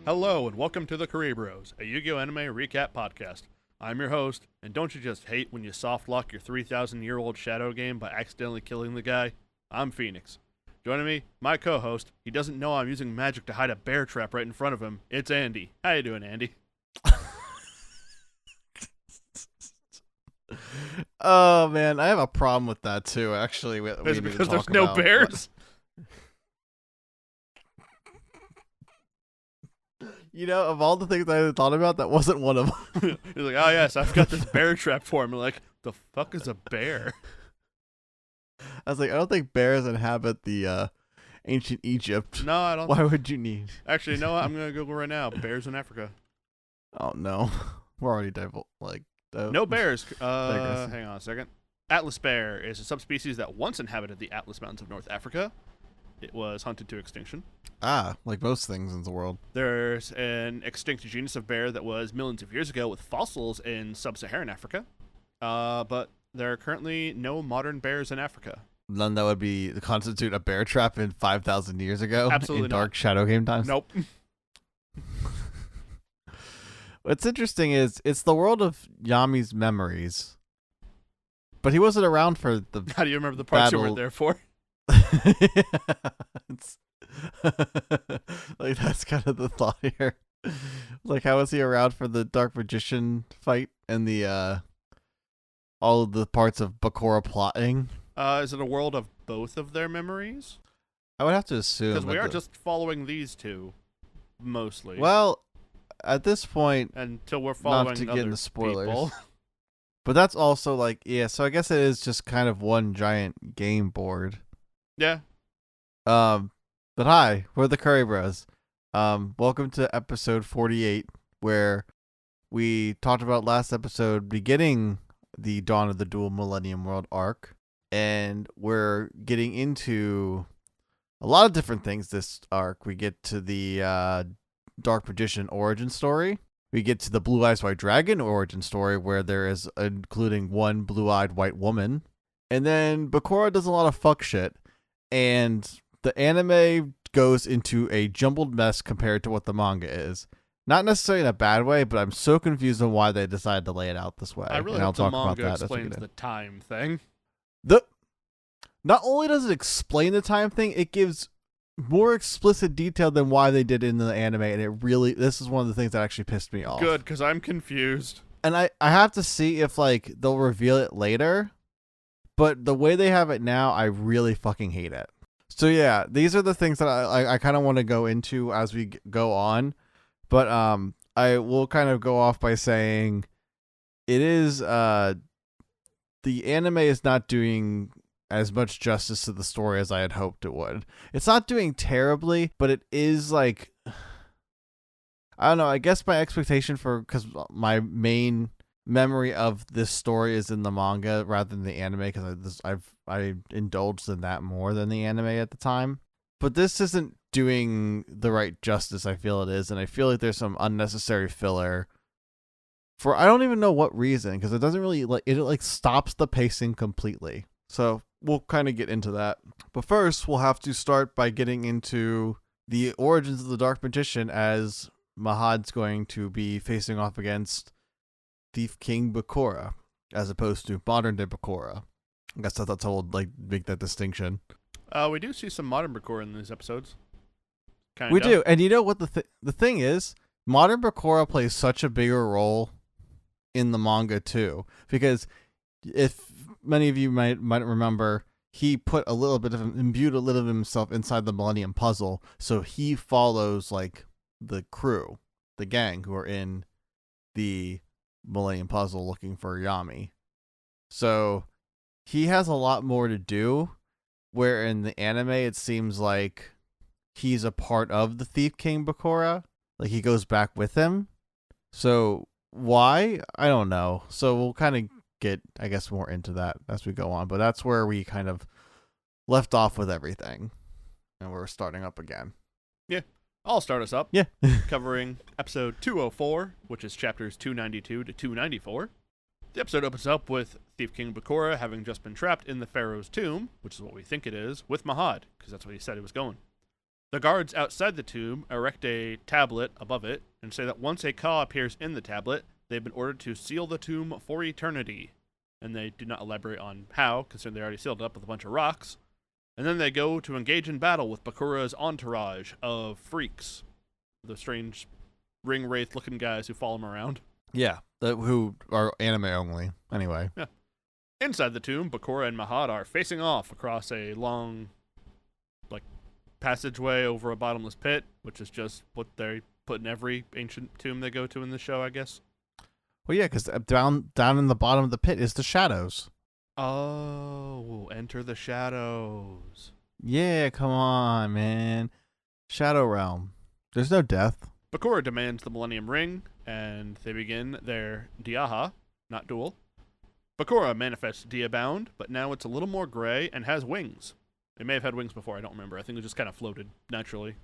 Hello and welcome to the Kuribros, a Yu-Gi-Oh! Anime recap podcast. I'm your host, and don't you just hate when you soft-lock your 3,000-year-old shadow game by accidentally killing the guy? I'm Phoenix. Joining me, my co-host, he doesn't know I'm using magic to hide a bear trap right in front of him. It's Andy. How you doing, Andy? Oh man, I have a problem with that too. Actually, Is it because there's no bears? You know, of all the things I had thought about, that wasn't one of them. He's like, oh yes, I've got this bear trap for him. I'm like, the fuck is a bear? I was like, I don't think bears inhabit the ancient Egypt. No, I don't. Why would you need? Actually, you know what? I'm gonna Google right now. Bears in Africa. Oh no, we're already No bears. digress. Hang on a second. Atlas bear is a subspecies that once inhabited the Atlas Mountains of North Africa. It was hunted to extinction. Like most things in the world. There's an extinct genus of bear that was millions of years ago with fossils in sub-Saharan Africa. But there are currently no modern bears in Africa. None that would be constitute a bear trap in 5,000 years ago. Absolutely in not. dark shadow game times. Nope. What's interesting is it's the world of Yami's memories, but he wasn't around for the How do you remember the parts you battle. weren't there for? It's like that's kind of the thought here. Like, how was he around for the Dark Magician fight and the all of the parts of Bakura plotting? Is it a world of both of their memories? I would have to assume Because we that are just following these two, mostly. well, at this point, until we're following not to other get into spoilers. people. But that's also like, yeah. So I guess it is just kind of one giant game board. Yeah. But hi, we're the Kuribros. Welcome to episode 48, where we talked about last episode beginning the Dawn of the Dual Millennium World arc, and we're getting into a lot of different things this arc. We get to the Dark Magician origin story. We get to the Blue Eyes White Dragon origin story, where there is including one blue-eyed white woman. And then Bakura does a lot of fuck shit, and the anime goes into a jumbled mess compared to what the manga is. Not necessarily in a bad way, but I'm so confused on why they decided to lay it out this way. I really and I'll hope the talk about manga that as we explains get in. the time thing. Not only does it explain the time thing, it gives more explicit detail than why they did it in the anime, and this is one of the things that actually pissed me off. Good, because I'm confused. And I have to see if like they'll reveal it later, but the way they have it now, I really fucking hate it. So yeah, these are the things that I kind of want to go into as we go on, but I will kind of go off by saying it is the anime is not doing as much justice to the story as I had hoped it would. It's not doing terribly, but it is like, I don't know, I guess my expectation because my main memory of this story is in the manga rather than the anime, because I indulged in that more than the anime at the time. But this isn't doing the right justice I feel it is, and I feel like there's some unnecessary filler for I don't even know what reason, because it doesn't really it stops the pacing completely. So we'll kind of get into that. But first, we'll have to start by getting into the origins of the Dark Magician, as Mahad's going to be facing off against Thief King Bakura, as opposed to modern day Bakura. I guess that's how we'll make that distinction. We do see some modern Bakura in these episodes. We do, and you know what the thing is? Modern Bakura plays such a bigger role in the manga too, because if many of you might remember, he put imbued a little of himself inside the Millennium Puzzle, so he follows like the crew, the gang who are in the Millennium Puzzle looking for Yami. So he has a lot more to do, where in the anime it seems like he's a part of the Thief King Bakura, like he goes back with him. So why? I don't know. So we'll kind of get, I guess, more into that as we go on, but that's where we kind of left off with everything, and we're starting up again. Yeah, I'll start us up. Yeah. Covering episode 204, which is chapters 292 to 294. The episode opens up with Thief King Bakura having just been trapped in the Pharaoh's tomb, which is what we think it is, with Mahad, because that's what he said he was going. The guards outside the tomb erect a tablet above it and say that once a Ka appears in the tablet, they've been ordered to seal the tomb for eternity. And they do not elaborate on how, considering they already sealed it up with a bunch of rocks. And then they go to engage in battle with Bakura's entourage of freaks, the strange ring wraith looking guys who follow him around. Yeah, who are anime only. Anyway. Yeah. Inside the tomb, Bakura and Mahad are facing off across a long, passageway over a bottomless pit, which is just what they put in every ancient tomb they go to in the show, I guess. Well, yeah, because down in the bottom of the pit is the shadows. Oh, enter the shadows. Yeah, come on, man. Shadow Realm. There's no death. Bakura demands the Millennium Ring, and they begin their Diaha, not duel. Bakura manifests Diabound, but now it's a little more gray and has wings. It may have had wings before, I don't remember. I think it just kind of floated naturally.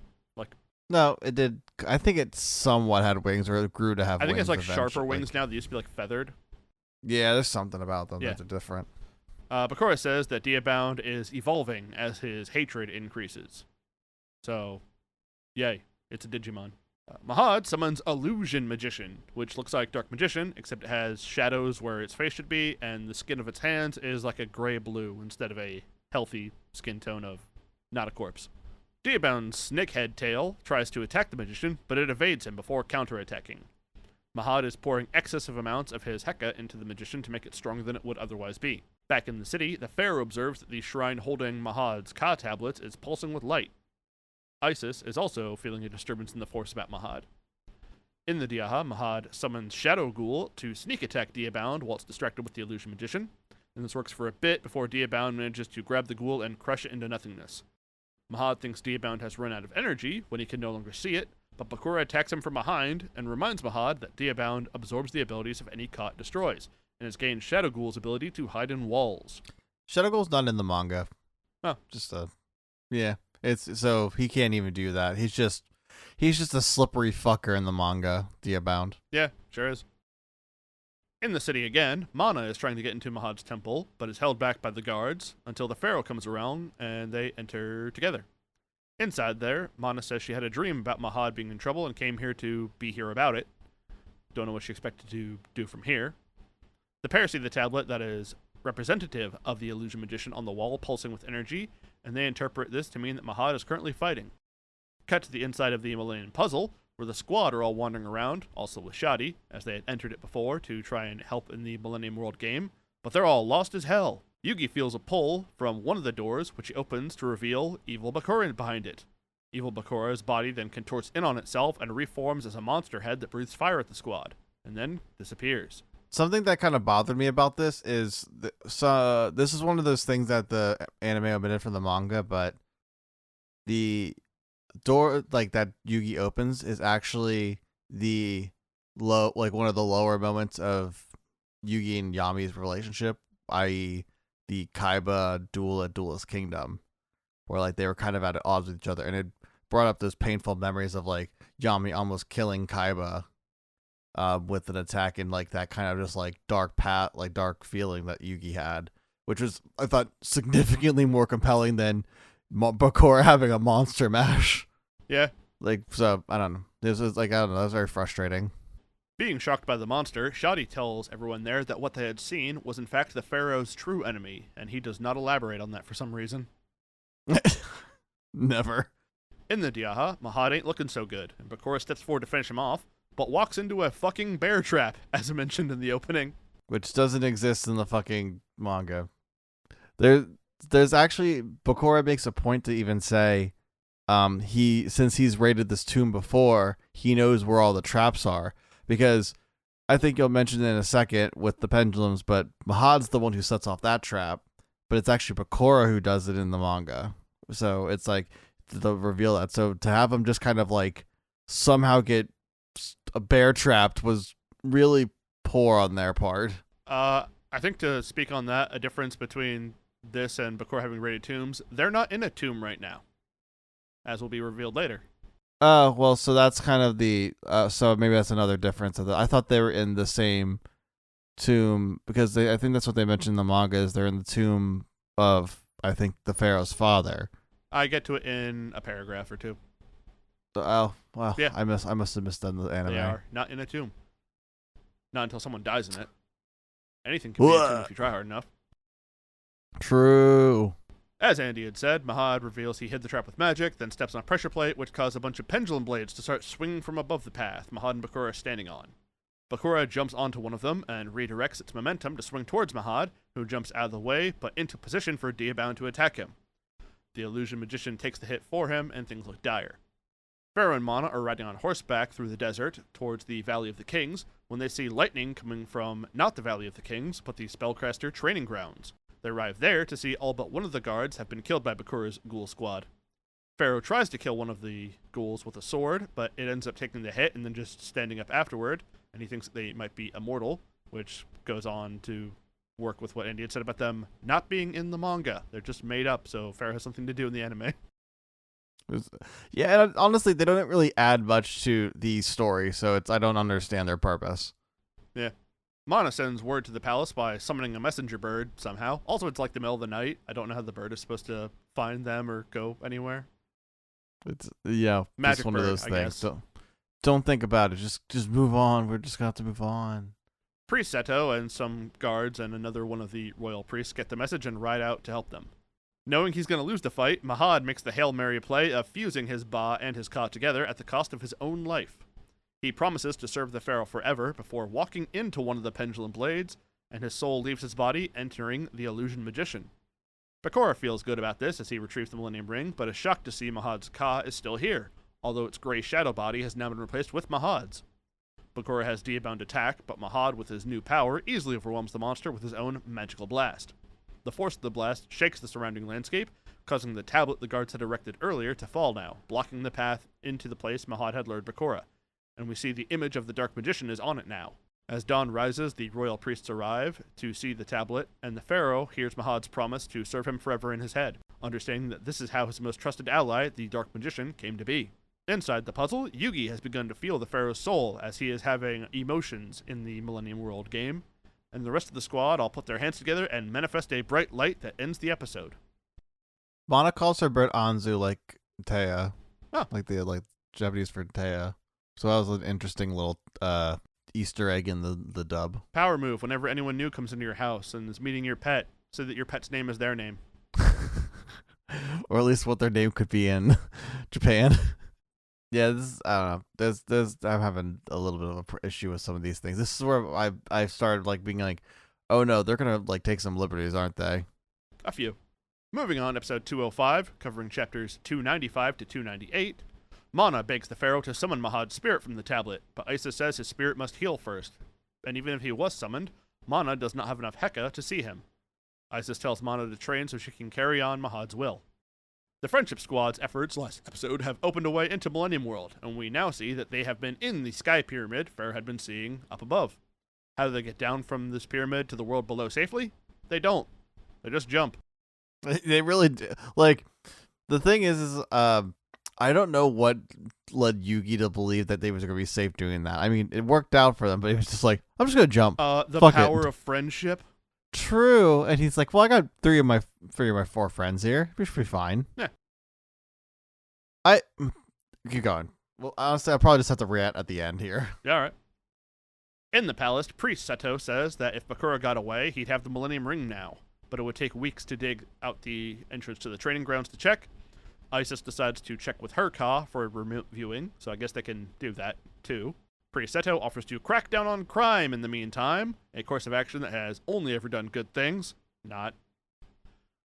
No, it did. I think it somewhat had wings, or it grew to have wings. I think it's eventually. sharper wings now. They used to be feathered. Yeah, there's something about them Yeah. that are different. Bakura says that Diabound is evolving as his hatred increases. So, yay, it's a Digimon. Mahad summons Illusion Magician, which looks like Dark Magician, except it has shadows where its face should be, and the skin of its hands is like a gray-blue instead of a healthy skin tone of not a corpse. Diabound's snakehead tail tries to attack the magician, but it evades him before counterattacking. Mahad is pouring excessive amounts of his Heka into the magician to make it stronger than it would otherwise be. Back in the city, the pharaoh observes that the shrine holding Mahad's Ka tablets is pulsing with light. Isis is also feeling a disturbance in the force about Mahad. In the Diaha, Mahad summons Shadow Ghoul to sneak attack Diabound while it's distracted with the Illusion Magician, and this works for a bit before Diabound manages to grab the ghoul and crush it into nothingness. Mahad thinks Diabound has run out of energy when he can no longer see it, but Bakura attacks him from behind and reminds Mahad that Diabound absorbs the abilities of any Ka it destroys, and has gained Shadow Ghoul's ability to hide in walls. Shadow Ghoul's not in the manga. Oh. Yeah. It's so he can't even do that. He's just a slippery fucker in the manga, Diabound. Yeah, sure is. In the city again, Mana is trying to get into Mahad's temple, but is held back by the guards until the pharaoh comes around and they enter together. Inside there, Mana says she had a dream about Mahad being in trouble and came here to be here about it. Don't know what she expected to do from here. The pair see the tablet that is representative of the Illusion Magician on the wall pulsing with energy, and they interpret this to mean that Mahad is currently fighting. Cut to the inside of the Millennium Puzzle, where the squad are all wandering around, also with Shadi, as they had entered it before to try and help in the Millennium World game, but they're all lost as hell. Yugi feels a pull from one of the doors, which he opens to reveal Evil Bakura behind it. Evil Bakura's body then contorts in on itself and reforms as a monster head that breathes fire at the squad, and then disappears. Something that kind of bothered me about this is, this is one of those things that the anime omitted from the manga, but the door that Yugi opens is actually one of the lower moments of Yugi and Yami's relationship, i.e. the Kaiba duel at Duelist Kingdom, where they were kind of at odds with each other, and it brought up those painful memories of Yami almost killing Kaiba with an attack, and that kind of just dark feeling that Yugi had, which was, I thought, significantly more compelling than Bakura having a monster mash. Yeah. So I don't know. This was I don't know. That was very frustrating. Being shocked by the monster, Shadi tells everyone there that what they had seen was in fact the pharaoh's true enemy, and he does not elaborate on that for some reason. Never. In the Diaha, Mahad ain't looking so good, and Bakura steps forward to finish him off, but walks into a fucking bear trap, as mentioned in the opening. Which doesn't exist in the fucking manga. There's actually, Bakura makes a point to even say, since he's raided this tomb before, he knows where all the traps are. Because I think you'll mention it in a second with the pendulums, but Mahad's the one who sets off that trap, but it's actually Bakura who does it in the manga. So it's they'll reveal that. So to have him just kind of somehow get a bear trapped was really poor on their part. I think to speak on that, a difference between this and Bakura having raided tombs, they're not in a tomb right now, as will be revealed later. Well, so that's kind of the so maybe that's another difference. I thought they were in the same tomb, because I think that's what they mentioned in the manga, is they're in the tomb of, I think, the pharaoh's father. I get to it in a paragraph or two. Oh, well, Yeah. I must have missed the anime. They are not in a tomb. Not until someone dies in it. Anything can be a tomb if you try hard enough. True. As Andy had said, Mahad reveals he hid the trap with magic, then steps on a pressure plate, which caused a bunch of pendulum blades to start swinging from above the path Mahad and Bakura are standing on. Bakura jumps onto one of them and redirects its momentum to swing towards Mahad, who jumps out of the way, but into position for Diabound to attack him. The illusion magician takes the hit for him, and things look dire. Pharaoh and Mana are riding on horseback through the desert towards the Valley of the Kings when they see lightning coming from not the Valley of the Kings, but the Spellcaster training grounds. They arrive there to see all but one of the guards have been killed by Bakura's ghoul squad. Pharaoh tries to kill one of the ghouls with a sword, but it ends up taking the hit and then just standing up afterward, and he thinks that they might be immortal, which goes on to work with what Andy had said about them not being in the manga. They're just made up, so Pharaoh has something to do in the anime. Yeah, and honestly, they don't really add much to the story, so I don't understand their purpose. Yeah. Mana sends word to the palace by summoning a messenger bird somehow. Also, it's like the middle of the night. I don't know how the bird is supposed to find them or go anywhere. It's Magic just one bird, of those I things. guess. Don't think about it. Just move on. We're just gonna have to move on. Priest Seto and some guards and another one of the royal priests get the message and ride out to help them. Knowing he's going to lose the fight, Mahad makes the Hail Mary play of fusing his Ba and his Ka together at the cost of his own life. He promises to serve the pharaoh forever before walking into one of the pendulum blades, and his soul leaves his body, entering the illusion magician. Bakura feels good about this as he retrieves the Millennium Ring, but is shocked to see Mahad's Ka is still here, although its gray shadow body has now been replaced with Mahad's. Bakura has Diabound attack, but Mahad, with his new power, easily overwhelms the monster with his own magical blast. The force of the blast shakes the surrounding landscape, causing the tablet the guards had erected earlier to fall now, blocking the path into the place Mahad had lured Bakura, and we see the image of the Dark Magician is on it now. As dawn rises, the royal priests arrive to see the tablet, and the pharaoh hears Mahad's promise to serve him forever in his head, understanding that this is how his most trusted ally, the Dark Magician, came to be. Inside the puzzle, Yugi has begun to feel the pharaoh's soul as he is having emotions in the Millennium World game, and the rest of the squad all put their hands together and manifest a bright light that ends the episode. Mana calls her bird Anzu like Taya. Oh. Like the Japanese for Taya. So that was an interesting little Easter egg in the dub. Power move whenever anyone new comes into your house and is meeting your pet, so that your pet's name is their name. Or at least what their name could be in Japan. Yeah, this is, I don't know. I'm having a little bit of an issue with some of these things. This is where I started being like, oh no, they're gonna take some liberties, aren't they? A few. Moving on, episode 205, covering chapters 295 to 298. Mana begs the pharaoh to summon Mahad's spirit from the tablet, but Isa says his spirit must heal first. And even if he was summoned, Mana does not have enough Heka to see him. Isis tells Mana to train so she can carry on Mahad's will. The Friendship Squad's efforts last episode have opened a way into Millennium World, and we now see that they have been in the Sky Pyramid Pharaoh had been seeing up above. How do they get down from this pyramid to the world below safely? They don't. They just jump. They really do. The thing is I don't know what led Yugi to believe that they was going to be safe doing that. I mean, it worked out for them, but he was just like, I'm just going to jump. The Fuck power it. of friendship. True. And he's like, well, I got three of my four friends here. We should be fine. Yeah. Keep going. Well, honestly, I'll probably just have to rant at the end here. Yeah, all right. In the palace, Priest Seto says that if Bakura got away, he'd have the Millennium Ring now, but it would take weeks to dig out the entrance to the training grounds to check. Isis decides to check with her Ka for remote viewing, so I guess they can do that too. Priest Seto offers to crack down on crime in the meantime, a course of action that has only ever done good things. Not.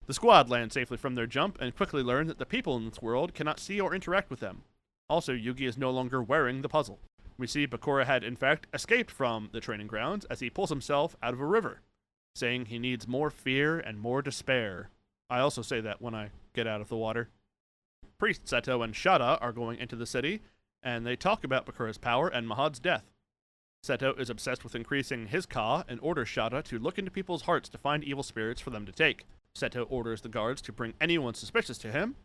The squad land safely from their jump and quickly learn that the people in this world cannot see or interact with them. Also, Yugi is no longer wearing the puzzle. We see Bakura had, in fact, escaped from the training grounds as he pulls himself out of a river, saying he needs more fear and more despair. I also say that when I get out of the water. Priest Seto and Shada are going into the city, and they talk about Bakura's power and Mahad's death. Seto is obsessed with increasing his Ka and orders Shada to look into people's hearts to find evil spirits for them to take. Seto orders the guards to bring anyone suspicious to him.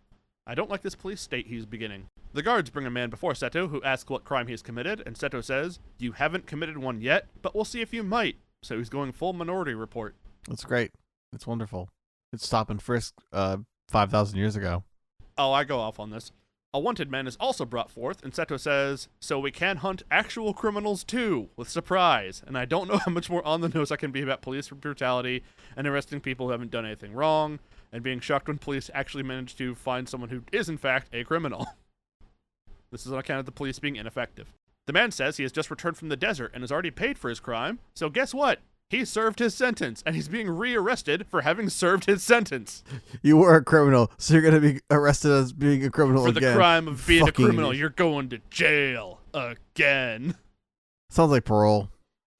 I don't like this police state he's beginning. The guards bring a man before Seto who asks what crime he has committed, and Seto says, "You haven't committed one yet, but we'll see if you might." So he's going full Minority Report. That's great. It's wonderful. It's stop and frisk 5,000 years ago. Oh, I go off on this. A wanted man is also brought forth, and Seto says, so we can hunt actual criminals too, with surprise. And I don't know how much more on the nose I can be about police brutality and arresting people who haven't done anything wrong, and being shocked when police actually manage to find someone who is in fact a criminal. This is on account of the police being ineffective. The man says he has just returned from the desert and has already paid for his crime, so guess what? He served his sentence, and he's being rearrested for having served his sentence. You were a criminal, so you're going to be arrested as being a criminal For again. the crime of being Fucking a criminal, you're going to jail again. Sounds like parole.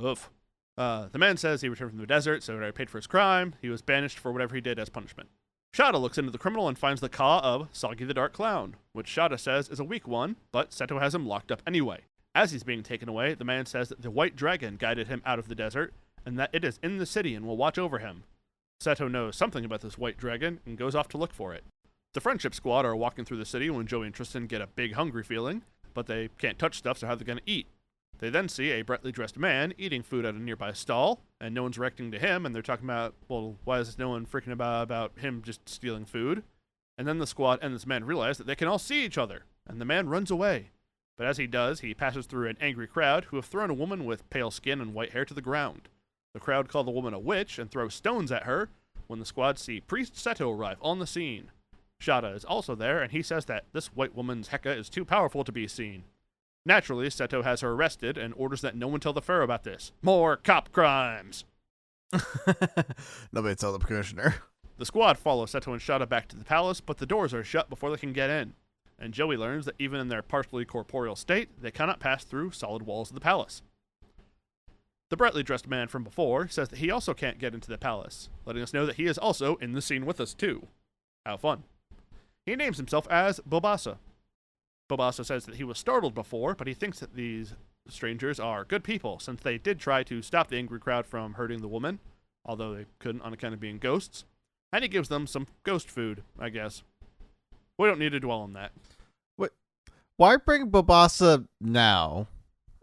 Oof. The man says he returned from the desert, so he already paid for his crime. He was banished for whatever he did as punishment. Shada looks into the criminal and finds the Ka of Soggy the Dark Clown, which Shada says is a weak one, but Seto has him locked up anyway. As he's being taken away, the man says that the white dragon guided him out of the desert, and that it is in the city and will watch over him. Seto knows something about this white dragon and goes off to look for it. The friendship squad are walking through the city when Joey and Tristan get a big hungry feeling, but they can't touch stuff, so how are they going to eat? They then see a brightly dressed man eating food at a nearby stall, and no one's reacting to him, and they're talking about, well, why is no one freaking about him just stealing food? And then the squad and this man realize that they can all see each other, and the man runs away. But as he does, he passes through an angry crowd who have thrown a woman with pale skin and white hair to the ground. The crowd call the woman a witch and throw stones at her when the squad see Priest Seto arrive on the scene. Shada is also there, and he says that this white woman's Heka is too powerful to be seen. Naturally, Seto has her arrested and orders that no one tell the pharaoh about this. More cop crimes! Nobody tell the commissioner. The squad follow Seto and Shada back to the palace, but the doors are shut before they can get in. And Joey learns that even in their partially corporeal state, they cannot pass through solid walls of the palace. The brightly dressed man from before says that he also can't get into the palace, letting us know that he is also in the scene with us too. How fun. He names himself as Bobasa. Bobasa says that he was startled before, but he thinks that these strangers are good people, since they did try to stop the angry crowd from hurting the woman, although they couldn't on account of being ghosts. And he gives them some ghost food, I guess. We don't need to dwell on that. Wait, why bring Bobasa now?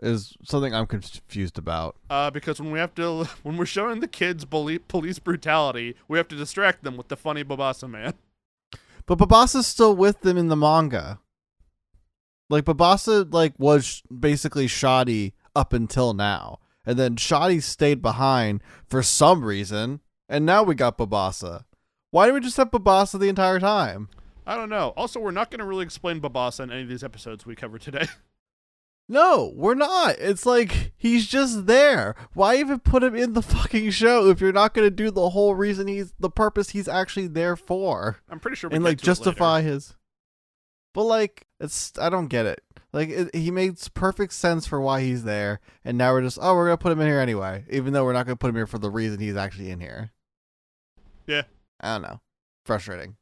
Is something I'm confused about. Because when we're showing the kids police brutality, we have to distract them with the funny Bobasa man. But Babasa's still with them in the manga. Like, Bobasa, was basically shoddy up until now. And then shoddy stayed behind for some reason. And now we got Bobasa. Why didn't we just have Bobasa the entire time? I don't know. Also, we're not going to really explain Bobasa in any of these episodes we cover today. No, we're not. It's like, he's just there. Why even put him in the fucking show if you're not going to do the whole reason the purpose he's actually there for? I'm pretty sure we and, justify his... But, I don't get it. He makes perfect sense for why he's there, and now we're just, we're going to put him in here anyway, even though we're not going to put him here for the reason he's actually in here. Yeah. I don't know. Frustrating.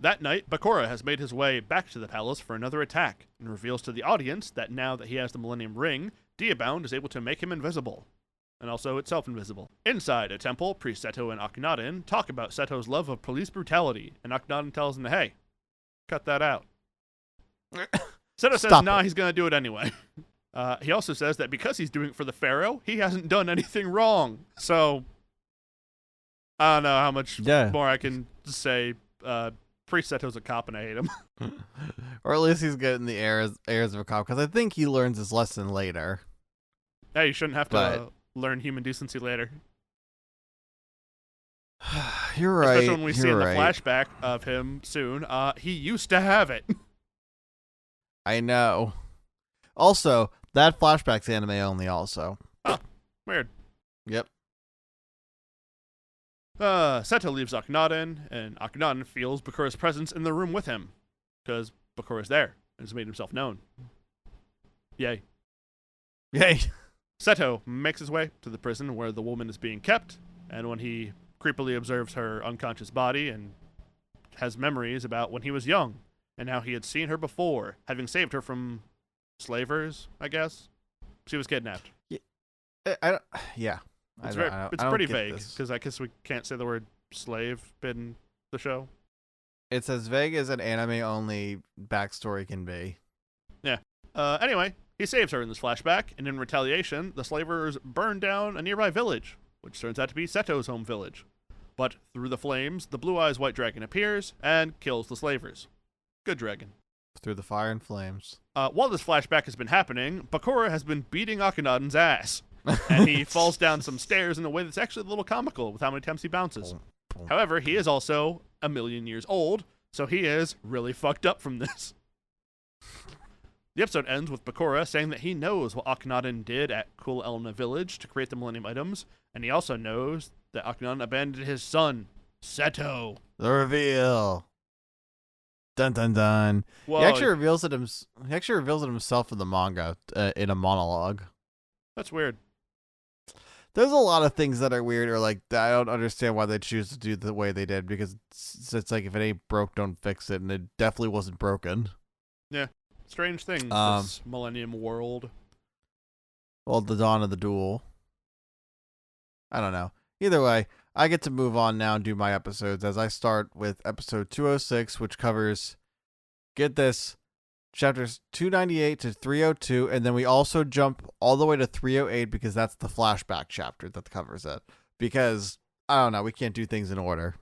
That night, Bakura has made his way back to the palace for another attack, and reveals to the audience that now that he has the Millennium Ring, Diabound is able to make him invisible, and also itself invisible. Inside a temple, Priest Seto and Akhenaten talk about Seto's love of police brutality, and Akhenaten tells him, hey, cut that out. Seto says, nah, he's gonna do it anyway. He also says that because he's doing it for the pharaoh, he hasn't done anything wrong. So, I don't know how much more I can say. Priest Seto's a cop and I hate him. Or at least he's getting the airs of a cop, because I think he learns his lesson later. Yeah, you shouldn't have to learn human decency later. You're right. Especially when we see in the flashback of him soon. He used to have it. I know. Also, that flashback's anime only also. Oh, weird. Yep. Seto leaves Akhenaten, and Akhenaten feels Bakura's presence in the room with him, because Bakura's there, and has made himself known. Yay. Yay. Seto makes his way to the prison where the woman is being kept, and when he creepily observes her unconscious body and has memories about when he was young, and how he had seen her before, having saved her from slavers, I guess. She was kidnapped. Yeah. It's pretty vague, because I guess we can't say the word slave in the show. It's as vague as an anime-only backstory can be. Yeah. Anyway, he saves her in this flashback, and in retaliation, the slavers burn down a nearby village, which turns out to be Seto's home village. But through the flames, the Blue Eyes White Dragon appears and kills the slavers. Good dragon. Through the fire and flames. While this flashback has been happening, Bakura has been beating Akhenaten's ass. And he falls down some stairs in a way that's actually a little comical with how many times he bounces. However, he is also 1,000,000 years old, so he is really fucked up from this. The episode ends with Bakura saying that he knows what Akhenaten did at Kul Elna village to create the Millennium items, and he also knows that Akhenaten abandoned his son, Seto. The reveal. Dun dun dun. Whoa, He actually reveals it himself in the manga in a monologue. that's weird. There's a lot of things that are weird, or like I don't understand why they choose to do the way they did, because it's like if it ain't broke, don't fix it, and it definitely wasn't broken. Yeah, strange thing. This Millennium world. Well, the dawn of the duel. I don't know. Either way, I get to move on now and do my episodes as I start with episode 206, which covers, get this, chapters 298 to 302, and then we also jump all the way to 308 because that's the flashback chapter that covers it. Because, I don't know, we can't do things in order.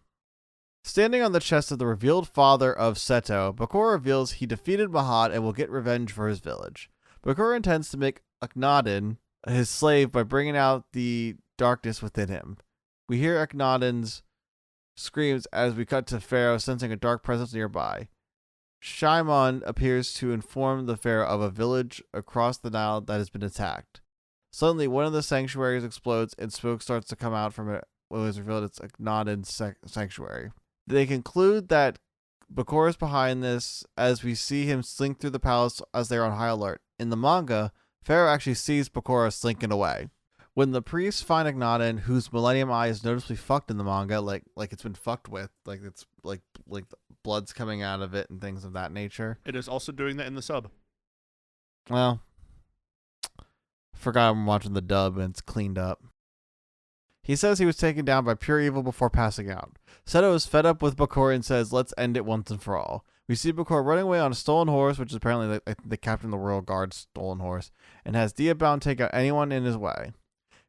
Standing on the chest of the revealed father of Seto, Bakura reveals he defeated Mahad and will get revenge for his village. Bakura intends to make Akhenaten his slave by bringing out the darkness within him. We hear Akhenaten's screams as we cut to Pharaoh sensing a dark presence nearby. Shaimon appears to inform the Pharaoh of a village across the Nile that has been attacked. Suddenly, one of the sanctuaries explodes and smoke starts to come out from it when it is revealed it's Akhenaten's sanctuary. They conclude that Bakura is behind this as we see him slink through the palace as they are on high alert. In the manga, Pharaoh actually sees Bakura slinking away. When the priests find Akhenaten, whose Millennium Eye is noticeably fucked in the manga, like it's been fucked with, like it's like blood's coming out of it and things of that nature. It is also doing that in the sub. Well, forgot I'm watching the dub and it's cleaned up. He says he was taken down by pure evil before passing out. Seto is fed up with Bakura and says, "Let's end it once and for all." We see Bakura running away on a stolen horse, which is apparently the captain of the royal guard's stolen horse, and has Dia bound take out anyone in his way.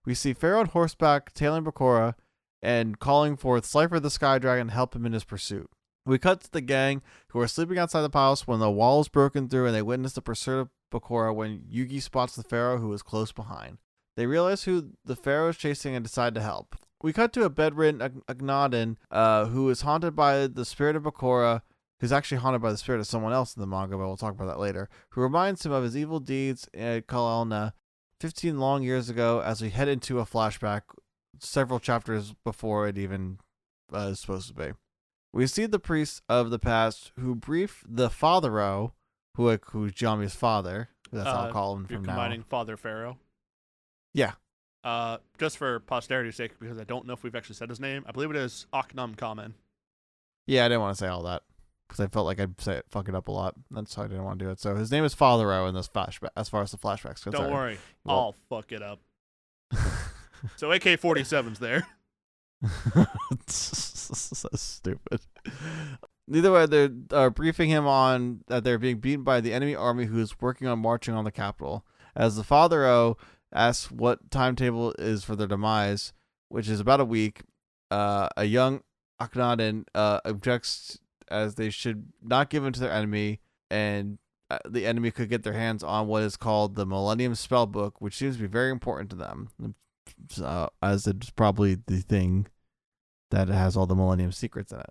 We see Pharaoh on horseback tailing Bakura and calling for Slifer the Sky Dragon to help him in his pursuit. We cut to the gang who are sleeping outside the palace when the wall is broken through and they witness the pursuit of Bakura when Yugi spots the Pharaoh who is close behind. They realize who the Pharaoh is chasing and decide to help. We cut to a bedridden Akhenaten who is haunted by the spirit of Bakura, who's actually haunted by the spirit of someone else in the manga, but we'll talk about that later, who reminds him of his evil deeds at Kalelna 15 long years ago as we head into a flashback several chapters before it even is supposed to be. We see the priests of the past who brief the Fathero, who's Jami's father. That's how I'll call him from now. You're combining Father Pharaoh? Yeah. Just for posterity's sake, because I don't know if we've actually said his name, I believe it is Akhnam Kamen. Yeah, I didn't want to say all that because I felt like I'd fuck it up a lot. That's why I didn't want to do it. So his name is Fathero in this flashback, as far as the flashback's concerned. Don't worry, I'll fuck it up. So AK-47's there. So stupid. Either way, they're briefing him on that they're being beaten by the enemy army who is working on marching on the capital. As the Fathero asks what timetable is for their demise, which is about a week, a young Akhenaten objects as they should not give in to their enemy, and the enemy could get their hands on what is called the Millennium Spellbook, which seems to be very important to them, as it's probably the thing that has all the Millennium secrets in it.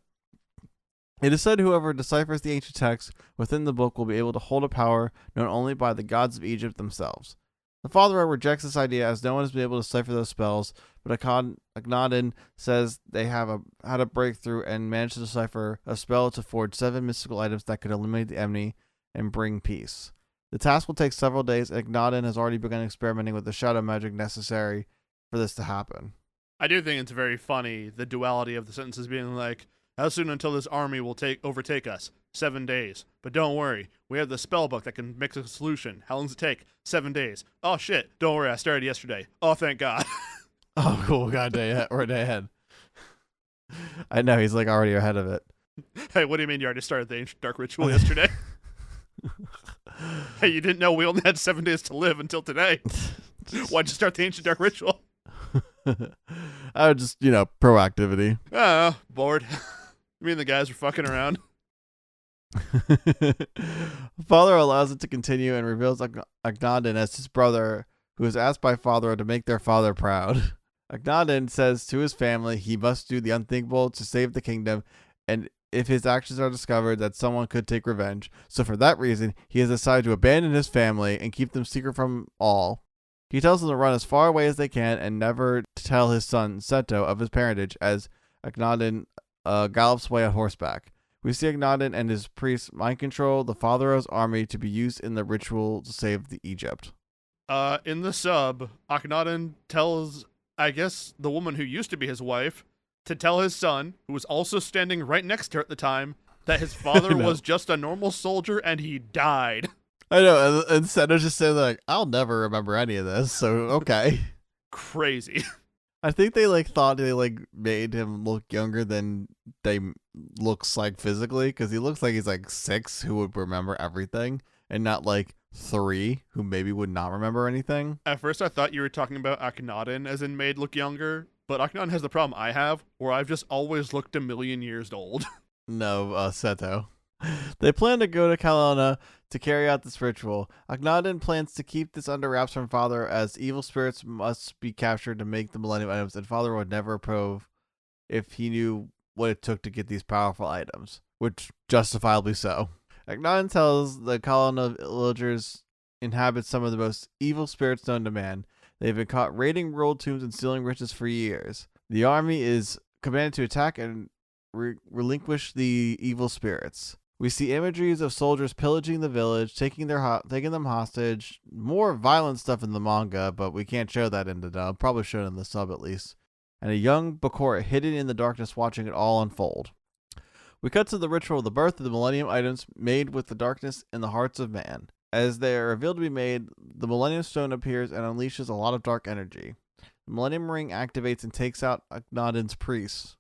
It is said whoever deciphers the ancient text within the book will be able to hold a power known only by the gods of Egypt themselves. The Father rejects this idea as no one has been able to decipher those spells, but Akhenaten says they have had a breakthrough and managed to decipher a spell to forge 7 mystical items that could eliminate the enemy and bring peace. The task will take several days, and Akhenaten has already begun experimenting with the shadow magic necessary for this to happen. I do think it's very funny, the duality of the sentences being like, how soon until this army will overtake us? 7 days. But don't worry, we have the spell book that can mix a solution. How long does it take? 7 days. Oh shit, don't worry, I started yesterday. Oh, thank God. Oh, cool, we're a day ahead. I know, he's like already ahead of it. Hey, what do you mean you already started the Ancient Dark Ritual yesterday? Hey, you didn't know we only had 7 days to live until today. Why'd you start the Ancient Dark Ritual? I would just, proactivity. Oh, bored. Me and the guys were fucking around. Father allows it to continue and reveals Akhenaten as his brother, who is asked by Father to make their father proud. Akhenaten says to his family he must do the unthinkable to save the kingdom, and if his actions are discovered, that someone could take revenge. So for that reason, he has decided to abandon his family and keep them secret from all. He tells them to run as far away as they can and never to tell his son Seto of his parentage as Akhenaten gallops away on horseback. We see Akhenaten and his priests mind control the Father's army to be used in the ritual to save the Egypt. In the sub, Akhenaten tells, I guess, the woman who used to be his wife, to tell his son, who was also standing right next to her at the time, that his father was just a normal soldier and he died. I know, and Seto's just saying like, I'll never remember any of this, so okay. Crazy. I think they thought they made him look younger than they looks like physically, because he looks like he's 6 who would remember everything, and not 3 who maybe would not remember anything. At first I thought you were talking about Akhenaten as in made look younger, but Akhenaten has the problem I have, where I've just always looked a million years old. No, Seto. They plan to go to Kalona to carry out this ritual. Akhenaten plans to keep this under wraps from Father, as evil spirits must be captured to make the millennium items, and Father would never approve if he knew what it took to get these powerful items, which justifiably so. Akhenaten tells the Kalona villagers inhabit some of the most evil spirits known to man. They've been caught raiding world tombs and stealing riches for years. The army is commanded to attack and relinquish the evil spirits. We see imageries of soldiers pillaging the village, taking them hostage. More violent stuff in the manga, but we can't show that in the dub. Probably show it in the sub at least. And a young Bakura hidden in the darkness watching it all unfold. We cut to the ritual of the birth of the millennium items made with the darkness in the hearts of man. As they are revealed to be made, the millennium stone appears and unleashes a lot of dark energy. The millennium ring activates and takes out Akhenaten's priests.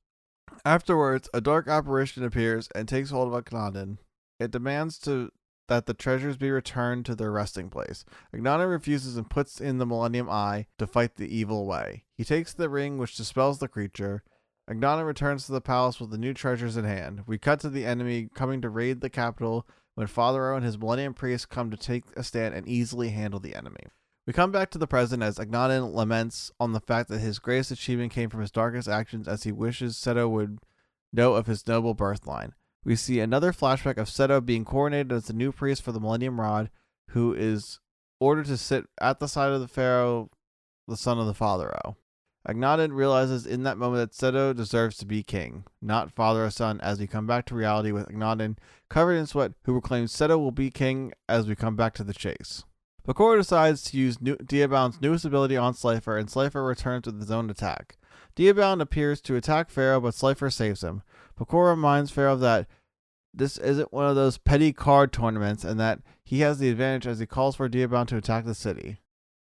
Afterwards, a dark apparition appears and takes hold of Akhenaten. It demands that the treasures be returned to their resting place. Akhenaten refuses and puts in the Millennium Eye to fight the evil away. He takes the ring, which dispels the creature. Akhenaten returns to the palace with the new treasures in hand. We cut to the enemy coming to raid the capital when Father and his Millennium Priests come to take a stand and easily handle the enemy. We come back to the present as Akhenaten laments on the fact that his greatest achievement came from his darkest actions, as he wishes Seto would know of his noble birthline. We see another flashback of Seto being coronated as the new priest for the Millennium Rod, who is ordered to sit at the side of the pharaoh, the son of the Father. Akhenaten realizes in that moment that Seto deserves to be king, not father or son, as we come back to reality with Akhenaten covered in sweat, who proclaims Seto will be king as we come back to the chase. Bakura decides to use Diabound's newest ability on Slifer, and Slifer returns with his own attack. Diabound appears to attack Pharaoh, but Slifer saves him. Bakura reminds Pharaoh that this isn't one of those petty card tournaments, and that he has the advantage as he calls for Diabound to attack the city.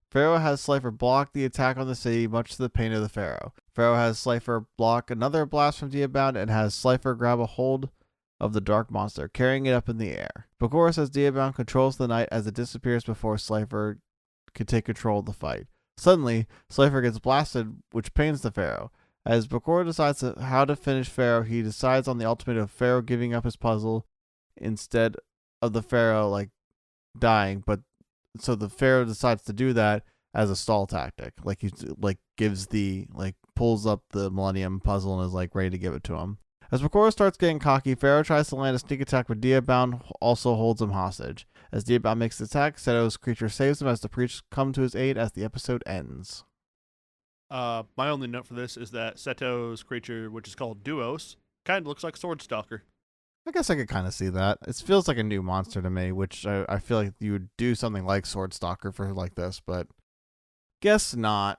Pharaoh has Slifer block the attack on the city, much to the pain of the Pharaoh. Pharaoh has Slifer block another blast from Diabound, and has Slifer grab a hold of the dark monster, carrying it up in the air. Bakura says Diabound controls the night as it disappears before Slifer could take control of the fight. Suddenly, Slifer gets blasted, which pains the Pharaoh. As Bakura decides how to finish Pharaoh, he decides on the ultimate of Pharaoh giving up his puzzle instead of the Pharaoh dying, but so the Pharaoh decides to do that as a stall tactic. He gives pulls up the Millennium puzzle and is ready to give it to him. As Bakura starts getting cocky, Pharaoh tries to land a sneak attack, but Diabound also holds him hostage. As Diabound makes the attack, Seto's creature saves him as the priests come to his aid as the episode ends. My only note for this is that Seto's creature, which is called Duos, kind of looks like Swordstalker. I guess I could kind of see that. It feels like a new monster to me, which I feel like you would do something like Swordstalker for this, but guess not.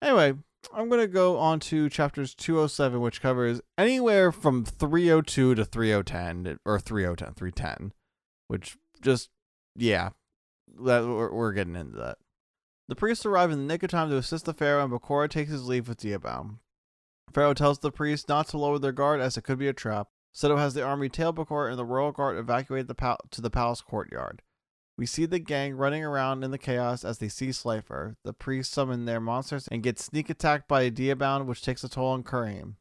Anyway, I'm going to go on to chapters 207, which covers anywhere from 302 to 3010, or 310, which just, yeah, we're getting into that. The priests arrive in the nick of time to assist the Pharaoh, and Bakura takes his leave with Diabound. Pharaoh tells the priests not to lower their guard as it could be a trap. Seto has the army tail Bakura and the royal guard evacuate to the palace courtyard. We see the gang running around in the chaos as they see Slifer. The priests summon their monsters and get sneak attacked by Diabound, which takes a toll on Kareem.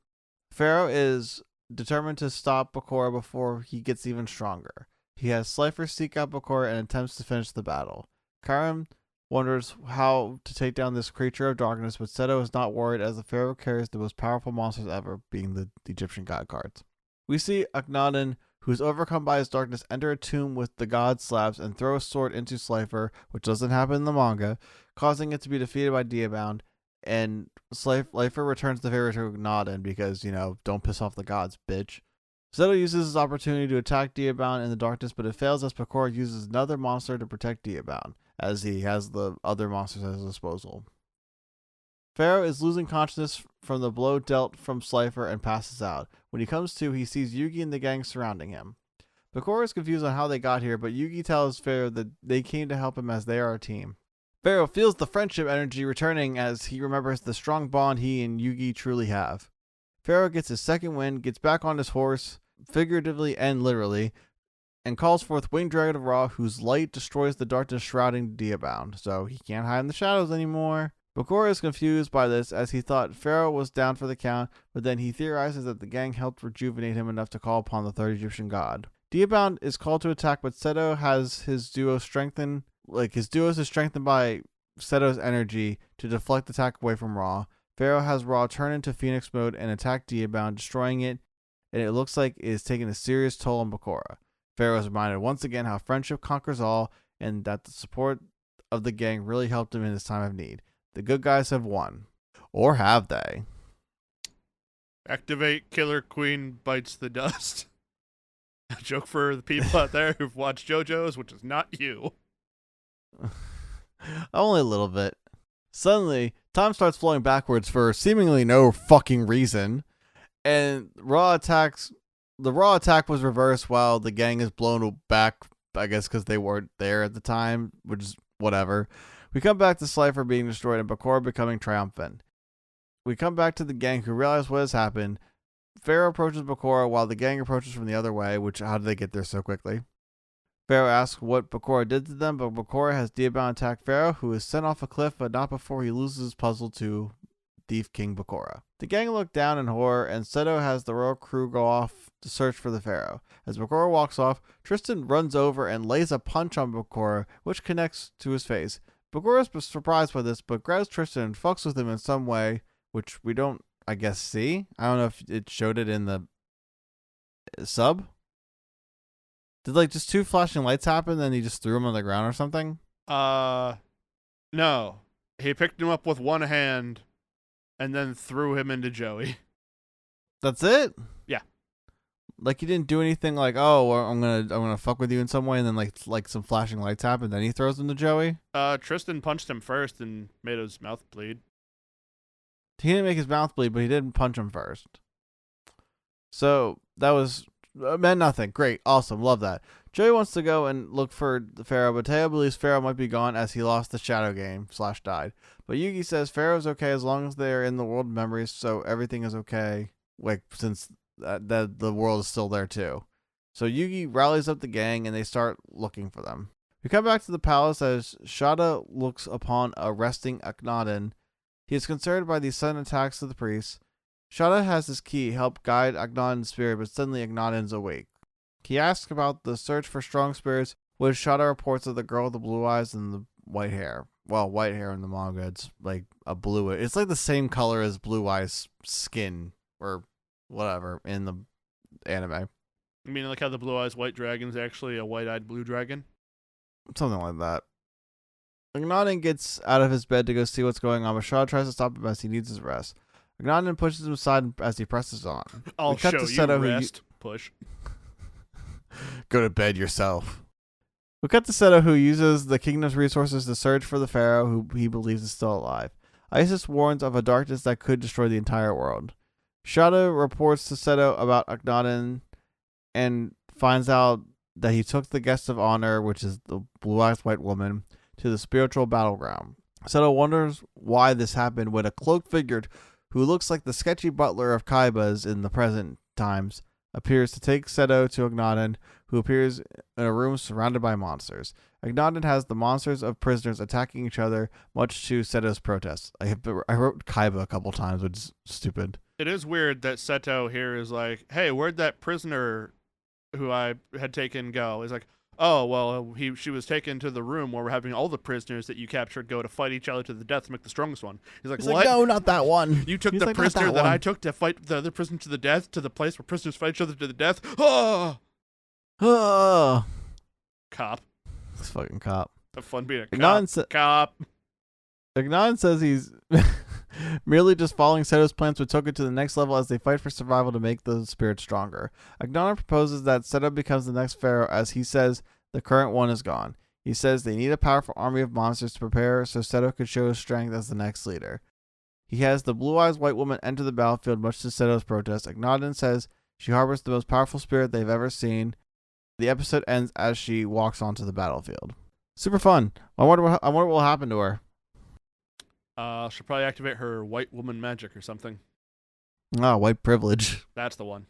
Pharaoh is determined to stop Bakura before he gets even stronger. He has Slifer seek out Bakura and attempts to finish the battle. Karim wonders how to take down this creature of darkness, but Seto is not worried as the pharaoh carries the most powerful monsters ever, being the Egyptian god cards. We see Akhenaten, who is overcome by his darkness, enter a tomb with the god slabs and throw a sword into Slifer, which doesn't happen in the manga, causing it to be defeated by Diabound, and Slifer returns the favor to Akhenaten because, don't piss off the gods, bitch. Seto uses his opportunity to attack Diabound in the darkness, but it fails as Bakura uses another monster to protect Diabound, as he has the other monsters at his disposal. Pharaoh is losing consciousness from the blow dealt from Slifer and passes out. When he comes to, he sees Yugi and the gang surrounding him. Bakura is confused on how they got here, but Yugi tells Pharaoh that they came to help him as they are a team. Pharaoh feels the friendship energy returning as he remembers the strong bond he and Yugi truly have. Pharaoh gets his second wind, gets back on his horse, figuratively and literally, and calls forth Winged Dragon of Ra, whose light destroys the darkness shrouding Diabound, so he can't hide in the shadows anymore. Bakura is confused by this as he thought Pharaoh was down for the count, but then he theorizes that the gang helped rejuvenate him enough to call upon the third Egyptian god. Diabound is called to attack, but Seto has his duo strengthened. His duos is strengthened by Seto's energy to deflect attack away from Ra. Pharaoh has Ra turn into Phoenix mode and attack Diabound, destroying it, and it looks like it is taking a serious toll on Bakura. Pharaoh is reminded once again how friendship conquers all, and that the support of the gang really helped him in his time of need. The good guys have won. Or have they? Activate Killer Queen bites the dust. A joke for the people out there who've watched JoJo's, which is not you. Only a little bit. Suddenly, time starts flowing backwards for seemingly no fucking reason, and the Raw attack was reversed while the gang is blown back, I guess because they weren't there at the time, which is whatever. We come back to Slifer being destroyed and Bakura becoming triumphant. We come back to the gang who realize what has happened. Pharaoh approaches Bakura while the gang approaches from the other way, which how did they get there so quickly? Pharaoh asks what Bakura did to them, but Bakura has Diabound attack Pharaoh, who is sent off a cliff, but not before he loses his puzzle to Thief King Bakura. The gang look down in horror, and Seto has the royal crew go off to search for the Pharaoh. As Bakura walks off, Tristan runs over and lays a punch on Bakura, which connects to his face. Bakura is surprised by this, but grabs Tristan and fucks with him in some way, which we don't, I guess, see. I don't know if it showed it in the sub. Did just two flashing lights happen, then he just threw him on the ground or something? No. He picked him up with one hand and then threw him into Joey. That's it? Yeah. He didn't do anything like, oh, I'm gonna fuck with you in some way, and then like some flashing lights happen, then he throws him to Joey? Tristan punched him first and made his mouth bleed. He didn't make his mouth bleed, but he didn't punch him first. So that was meant nothing. Great, awesome, love that. Joey wants to go and look for the Pharaoh, but Teo believes Pharaoh might be gone as he lost the shadow game / died. But Yugi says Pharaoh's okay as long as they're in the world of memories, so everything is okay. Since the world is still there too. So Yugi rallies up the gang and they start looking for them. We come back to the palace as Shada looks upon a resting Akhenaten. He is concerned by the sudden attacks of the priests. Shada has his key help guide Akhenaten's spirit, but suddenly Akhenaten's awake. He asks about the search for strong spirits, which Shada reports of the girl with the blue eyes and the white hair. Well, white hair in the manga, it's like a blue. It's like the same color as Blue Eyes' skin or whatever in the anime. You mean like how the Blue Eyes White Dragon is actually a white-eyed blue dragon? Something like that. Akhenaten gets out of his bed to go see what's going on, but Shada tries to stop him as he needs his rest. Akhenaten pushes him aside as he presses on. I'll show you rest. Push. Go to bed yourself. We cut to Seto, who uses the kingdom's resources to search for the Pharaoh, who he believes is still alive. Isis warns of a darkness that could destroy the entire world. Shada reports to Seto about Akhenaten and finds out that he took the guest of honor, which is the blue-eyed white woman, to the spiritual battleground. Seto wonders why this happened when a cloaked figure who looks like the sketchy butler of Kaiba's in the present times appears to take Seto to Akhenaten, who appears in a room surrounded by monsters. Akhenaten has the monsters of prisoners attacking each other, much to Seto's protest. I wrote Kaiba a couple times, which is stupid. It is weird that Seto here is like, hey, where'd that prisoner who I had taken go? He's like, oh, well, she was taken to the room where we're having all the prisoners that you captured go to fight each other to the death to make the strongest one. He's like, what? No, not that one. You took He's the like, prisoner "Not that I one." took to fight the other prisoner to the death to the place where prisoners fight each other to the death? Oh! Oh, Cop. this fucking cop. Have fun being a cop. Ignan Ignan says he's merely just following Seto's plans with Toka to the next level as they fight for survival to make the spirit stronger. Ignan proposes that Seto becomes the next pharaoh as he says the current one is gone. He says they need a powerful army of monsters to prepare so Seto could show his strength as the next leader. He has the blue-eyes white woman enter the battlefield much to Seto's protest. Ignan says she harbors the most powerful spirit they've ever seen. The episode ends as she walks onto the battlefield. Super fun. I wonder what will happen to her. She'll probably activate her white woman magic or something. White privilege. That's the one.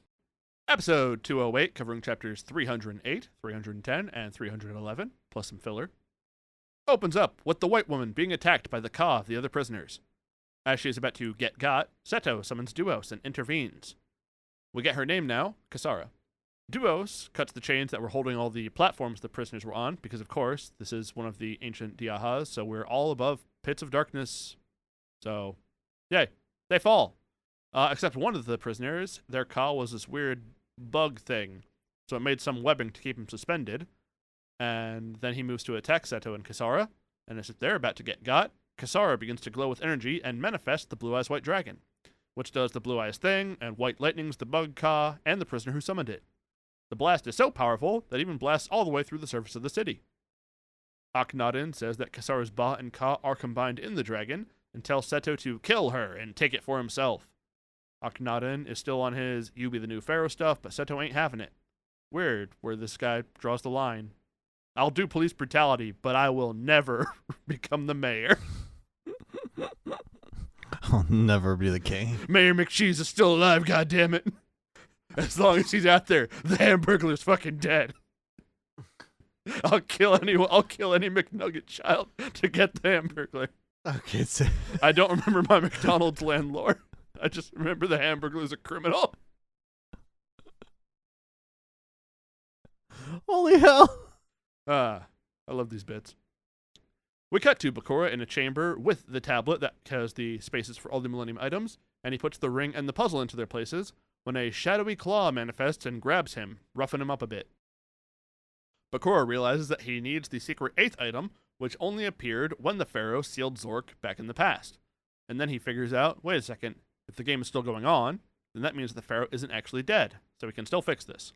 Episode 208, covering chapters 308, 310, and 311, plus some filler, opens up with the white woman being attacked by the Ka of the other prisoners. As she is about to get got, Seto summons Duos and intervenes. We get her name now, Kasara. Duos cuts the chains that were holding all the platforms the prisoners were on, because of course, this is one of the ancient Diahas, so we're all above pits of darkness. So, yay, they fall. Except one of the prisoners, their Ka was this weird bug thing, so it made some webbing to keep him suspended, and then he moves to attack Seto and Kasara, and as if they're about to get got, Kasara begins to glow with energy and manifests the blue-eyes white dragon, which does the blue-eyes thing, and white lightnings the bug Ka, and the prisoner who summoned it. The blast is so powerful that it even blasts all the way through the surface of the city. Akhenaten says that Kasara's Ba and Ka are combined in the dragon, and tells Seto to kill her and take it for himself. Akhenaten is still on his you be the new pharaoh stuff, but Seto ain't having it. Weird where this guy draws the line. I'll do police brutality, but I will never become the mayor. I'll never be the king. Mayor McCheese is still alive, goddammit. As long as he's out there, the Hamburglar's fucking dead. I'll kill any McNugget child to get the Hamburglar. Okay, so I don't remember my McDonald's landlord. I just remember the Hamburglar's a criminal. holy hell. I love these bits. We cut to Bakura in a chamber with the tablet that has the spaces for all the Millennium items, and he puts the ring and the puzzle into their places when a shadowy claw manifests and grabs him, roughing him up a bit. Bakura realizes that he needs the secret 8th item, which only appeared when the Pharaoh sealed Zork back in the past. And then he figures out, wait a second, if the game is still going on, then that means the Pharaoh isn't actually dead, so we can still fix this.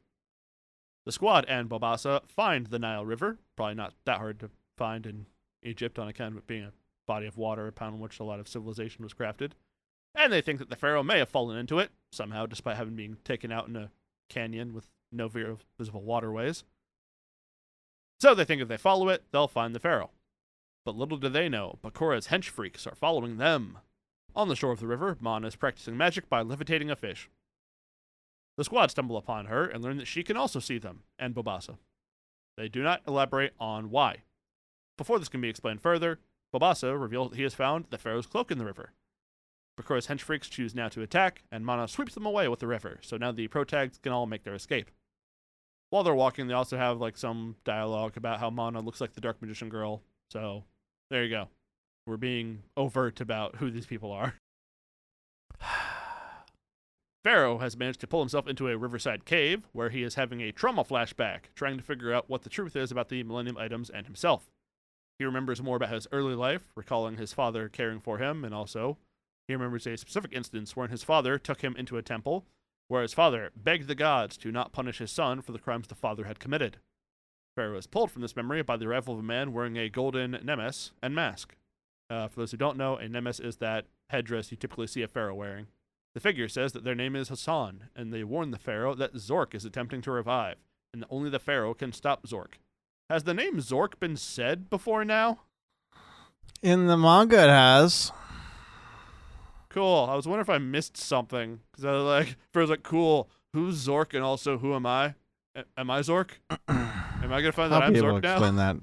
The squad and Bobassa find the Nile River, probably not that hard to find in Egypt on account of it being a body of water upon which a lot of civilization was crafted. And they think that the Pharaoh may have fallen into it, somehow, despite having been taken out in a canyon with no visible waterways. So they think if they follow it, they'll find the Pharaoh. But little do they know, Bakura's hench freaks are following them. On the shore of the river, Mon is practicing magic by levitating a fish. The squad stumble upon her and learn that she can also see them, and Bobassa. They do not elaborate on why. Before this can be explained further, Bobassa reveals that he has found the Pharaoh's cloak in the river. Bakura's hench freaks choose now to attack, and Mana sweeps them away with the river, so now the protags can all make their escape. While they're walking, they also have some dialogue about how Mana looks like the Dark Magician girl, so there you go. We're being overt about who these people are. Pharaoh has managed to pull himself into a riverside cave, where he is having a trauma flashback, trying to figure out what the truth is about the Millennium items and himself. He remembers more about his early life, recalling his father caring for him, and also he remembers a specific instance wherein his father took him into a temple, where his father begged the gods to not punish his son for the crimes the father had committed. Pharaoh is pulled from this memory by the arrival of a man wearing a golden nemes and mask. For those who don't know, a nemes is that headdress you typically see a pharaoh wearing. The figure says that their name is Hassan, and they warn the pharaoh that Zork is attempting to revive, and that only the pharaoh can stop Zork. Has the name Zork been said before now? In the manga, it has. Cool. I was wondering if I missed something, because Pharaoh's like, cool, who's Zork and also who am I? Am I Zork? Am I going to find that I'm Zork now? Explain that.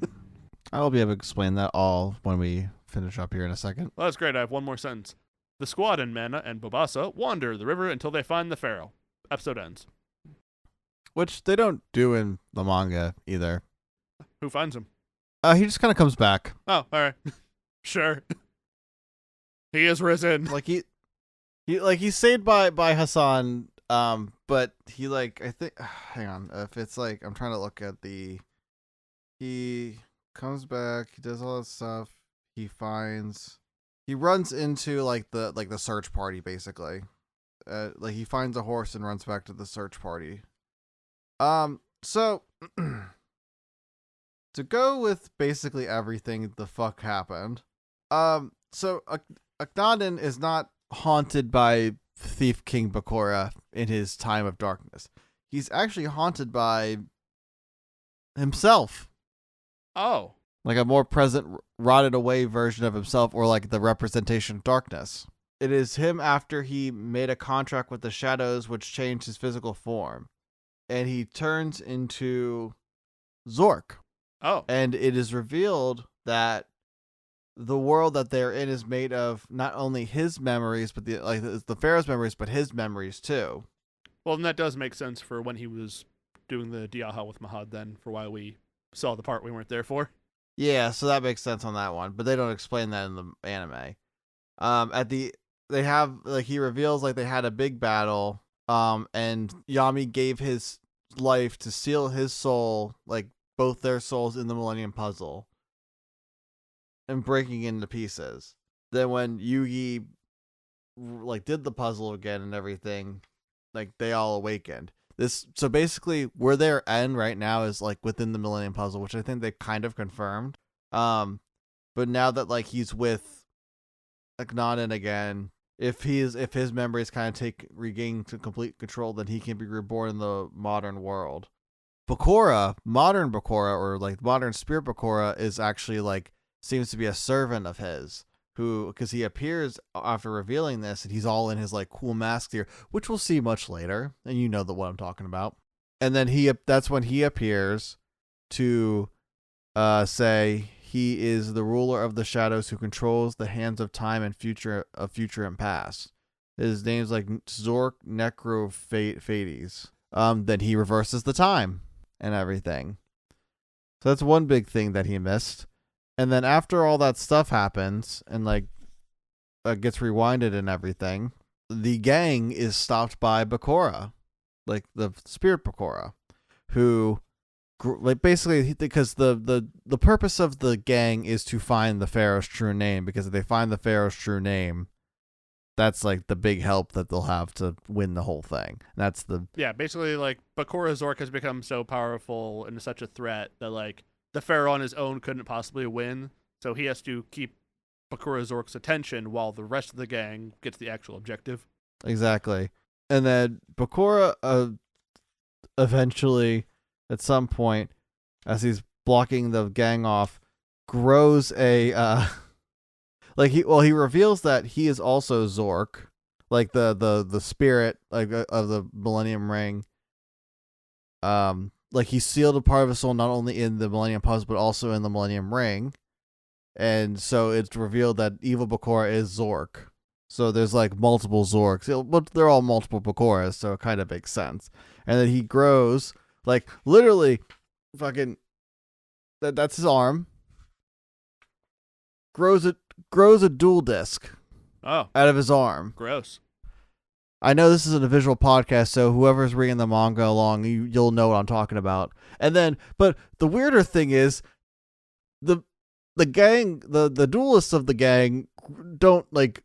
I'll be able to explain that all when we finish up here in a second. Well, that's great. I have one more sentence. The squad and Mana and Bobasa wander the river until they find the pharaoh. Episode ends. Which they don't do in the manga either. Who finds him? He just kind of comes back. Oh, all right. Sure. He is risen. Like he's saved by Hassan. But he like I think hang on, if it's like I'm trying to look at he comes back, he does all that stuff, he runs into like the search party basically. Like he finds a horse and runs back to the search party. So to go with basically everything the fuck happened. So Akhenaten is not haunted by Thief King Bakura in his time of darkness. He's actually haunted by himself. Oh. Like a more present, rotted away version of himself, or like the representation of darkness. It is him after he made a contract with the shadows, which changed his physical form. And he turns into Zork. Oh. And it is revealed that the world that they're in is made of not only his memories, but the Pharaoh's memories, but his memories too. Well, and that does make sense for when he was doing the Diaha with Mahad then, for why we saw the part we weren't there for. Yeah, so that makes sense on that one, but they don't explain that in the anime. He reveals like they had a big battle, and Yami gave his life to seal his soul, like both their souls in the Millennium Puzzle, and breaking into pieces. Then when Yugi like did the puzzle again and everything, like they all awakened. So basically where their end right now is like within the Millennium Puzzle, which I think they kind of confirmed. But now that like he's with Akhenaten again, if his memories kind of regain to complete control, then he can be reborn in the modern world. Modern Bakura, or like modern Spirit Bakura, is actually like seems to be a servant of his, because he appears after revealing this, and he's all in his like cool mask here, which we'll see much later, and you know what I'm talking about. And then that's when he appears to say he is the ruler of the shadows who controls the hands of time and future and past. His name's like Zork Necrophades. Then he reverses the time and everything. So that's one big thing that he missed. And then after all that stuff happens and like gets rewinded and everything, the gang is stopped by Bakura, like the Spirit Bakura, who like basically because the purpose of the gang is to find the Pharaoh's true name, because if they find the Pharaoh's true name, that's like the big help that they'll have to win the whole thing. That's basically like Bakura Zork has become so powerful and such a threat that like the Pharaoh on his own couldn't possibly win, so he has to keep Bakura Zork's attention while the rest of the gang gets the actual objective. Exactly. And then Bakura eventually, at some point, as he's blocking the gang off, grows a he reveals that he is also Zork, like the spirit like of the Millennium Ring. Like he sealed a part of his soul not only in the Millennium Puzzle but also in the Millennium Ring, and so it's revealed that evil Bakura is Zork. So there's like multiple Zorks, but they're all multiple Bakuras, so it kind of makes sense. And then he grows like literally, fucking. That's his arm. Grows a dual disc. Oh, out of his arm. Gross. I know this isn't a visual podcast, so whoever's reading the manga along, you'll know what I'm talking about. And then, but the weirder thing is, the gang, the duelists of the gang don't like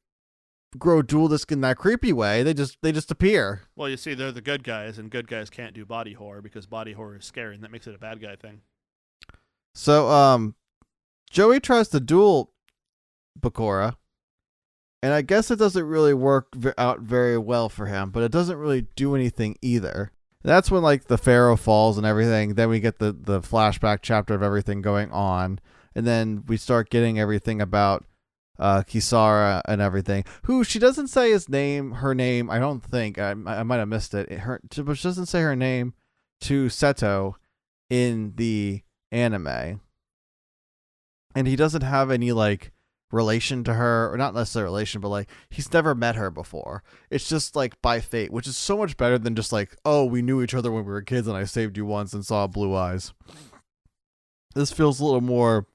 grow dual disc in that creepy way. They just appear. Well, you see, they're the good guys, and good guys can't do body horror because body horror is scary, and that makes it a bad guy thing. So, Joey tries to duel Bakura. And I guess it doesn't really work out very well for him, but it doesn't really do anything either. That's when like the Pharaoh falls and everything. Then we get the flashback chapter of everything going on. And then we start getting everything about Kisara and everything. Who, she doesn't say her name, I don't think. I might have missed it. But she doesn't say her name to Seto in the anime. And he doesn't have any like relation to her, or not necessarily relation, but like he's never met her before. It's just like by fate, which is so much better than just like, oh, we knew each other when we were kids and I saved you once and saw blue eyes. This feels a little more,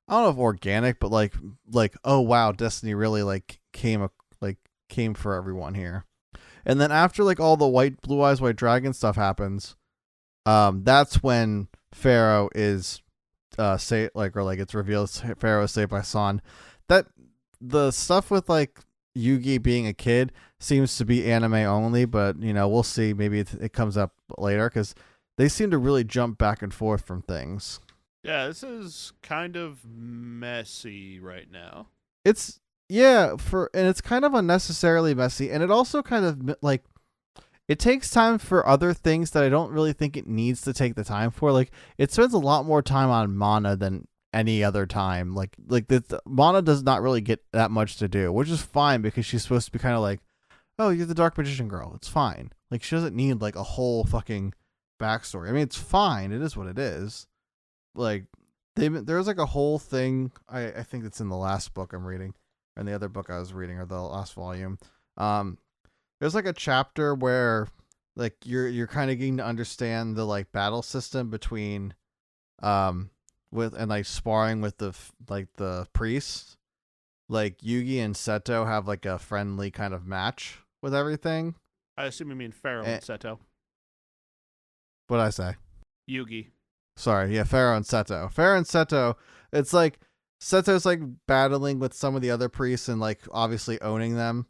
I don't know if organic, but like oh wow, destiny really like came for everyone here. And then after like all the blue eyes white dragon stuff happens, that's when Pharaoh is it's revealed Pharaoh is saved by San. That the stuff with like Yugi being a kid seems to be anime only, but we'll see. Maybe it comes up later because they seem to really jump back and forth from things. Yeah, this is kind of messy right now. And it's kind of unnecessarily messy, and it also kind of like it takes time for other things that I don't really think it needs to take the time for. Like it spends a lot more time on Mana than any other time. Like Mana does not really get that much to do, which is fine because she's supposed to be kind of like, oh, you're the Dark Magician girl. It's fine. Like she doesn't need like a whole fucking backstory. I mean, it's fine. It is what it is. Like there's like a whole thing. I think it's in the last book I'm reading, and the other book I was reading, or the last volume. There's like a chapter where like you're kind of getting to understand the like battle system between with and like sparring with the priests. Like Yugi and Seto have like a friendly kind of match with everything. I assume you mean Pharaoh and Seto. What'd I say? Yugi. Sorry, yeah, Pharaoh and Seto. It's like Seto's like battling with some of the other priests and like obviously owning them,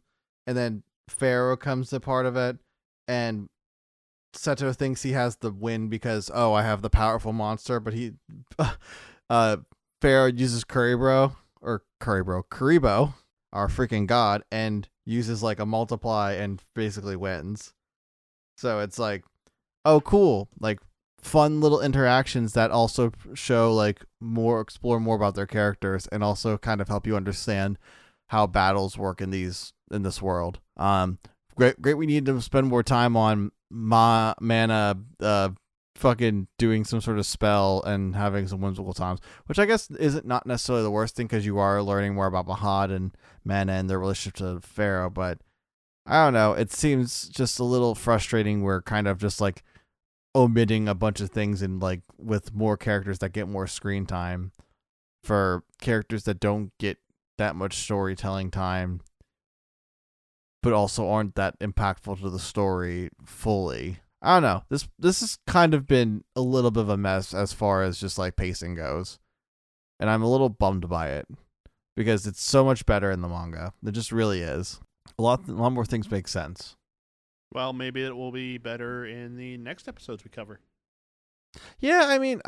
and then Pharaoh comes to part of it, and Seto thinks he has the win because I have the powerful monster, but Pharaoh uses Kuribo, our freaking god, and uses like a multiply and basically wins. So it's like, oh cool, like fun little interactions that also show like explore more about their characters and also kind of help you understand how battles work in this world. Great. We need to spend more time on Mana fucking doing some sort of spell and having some whimsical times, which I guess isn't not necessarily the worst thing because you are learning more about Mahad and Mana and their relationship to Pharaoh. But I don't know. It seems just a little frustrating. We're kind of just like omitting a bunch of things and like with more characters that get more screen time for characters that don't get that much storytelling time, but also aren't that impactful to the story fully. I don't know. This has kind of been a little bit of a mess as far as just like pacing goes, and I'm a little bummed by it because it's so much better in the manga. It just really is. A lot more things make sense. Well, maybe it will be better in the next episodes we cover. Yeah, I mean,